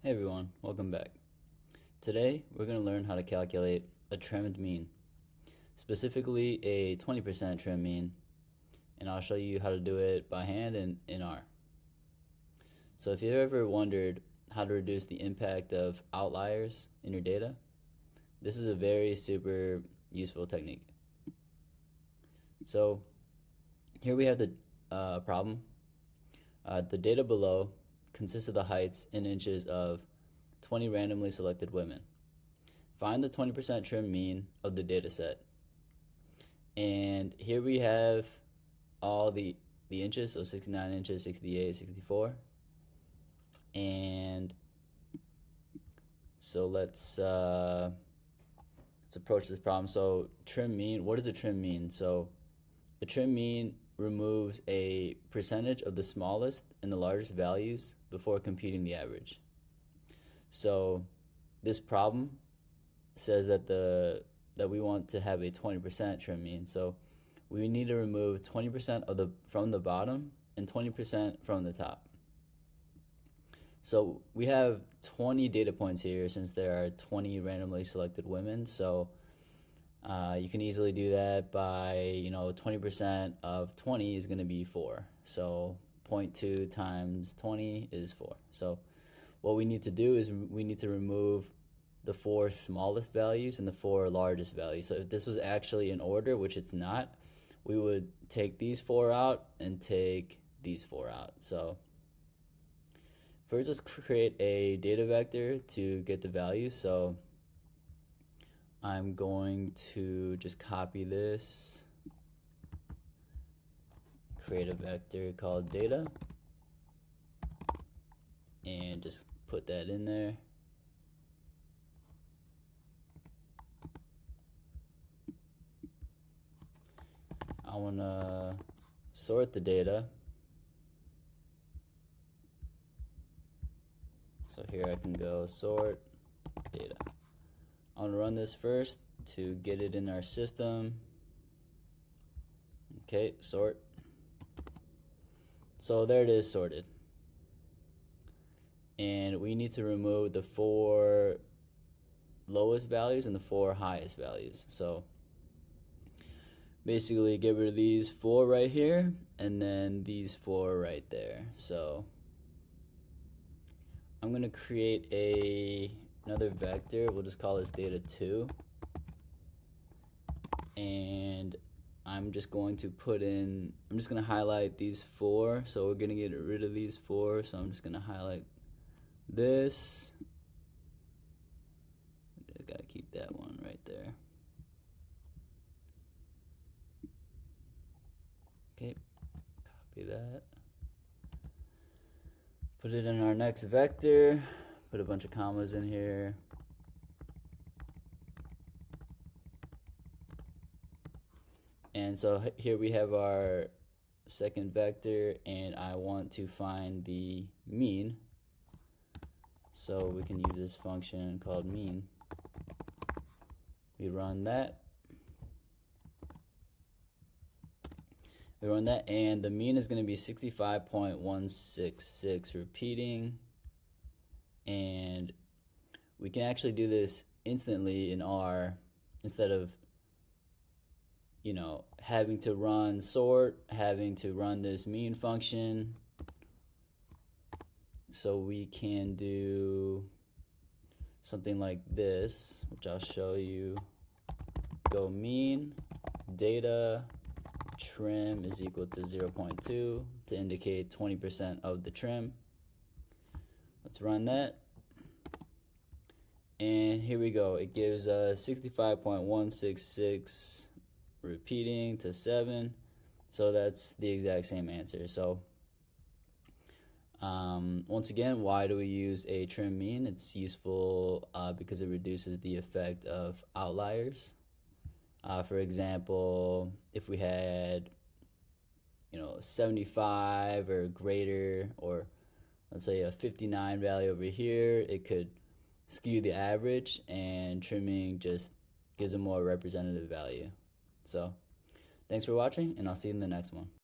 Hey everyone, welcome back. Today we're going to learn how to calculate a trimmed mean, specifically a 20% trim mean, and I'll show you how to do it by hand and in R. So if you've ever wondered how to reduce the impact of outliers in your data, this is a very super useful technique. So here we have the problem. The data below consists of the heights in inches of 20 randomly selected women. Find the 20% trim mean of the data set. And here we have all the inches, so 69 inches, 68, 64. And so let's approach this problem. So trim mean, what does a trim mean? So a trim mean removes a percentage of the smallest and the largest values before computing the average. So this problem says that we want to have a 20% trim mean. So we need to remove 20% from the bottom and 20% from the top. So we have 20 data points here since there are 20 randomly selected women. So you can easily do that by, 20% of 20 is going to be 4. So 0.2 times 20 is 4. So what we need to do is we need to remove the 4 smallest values and the 4 largest values. So if this was actually in order, which it's not, we would take these 4 out and take these 4 out. So first, let's create a data vector to get the values. So I'm going to just copy this, create a vector called data, and just put that in there. I want to sort the data. So here I can go sort data. I want to run this first to get it in our system. Okay, sort. So there it is, sorted. And we need to remove the 4 lowest values and the 4 highest values. So basically get rid of these 4 right here and then these 4 right there. So I'm going to create another vector. We'll just call this data2. And I'm just going to highlight these 4. So we're going to get rid of these 4. So I'm just going to highlight this. I gotta keep that one right there. Okay, copy that. Put it in our next vector. Put a bunch of commas in here. And so here we have our second vector, and I want to find the mean. So we can use this function called mean. We run that. And the mean is going to be 65.166 repeating. And we can actually do this instantly in R instead of having to run sort, having to run this mean function. So we can do something like this, which I'll show you. Go mean data trim is equal to 0.2 to indicate 20% of the trim. Let's run that. And here we go. It gives us 65.166 repeating to 7. So that's the exact same answer. So once again, why do we use a trim mean? It's useful because it reduces the effect of outliers. For example, if we had 75 or greater, or let's say a 59 value over here, it could skew the average, and trimming just gives a more representative value. So thanks for watching, and I'll see you in the next one.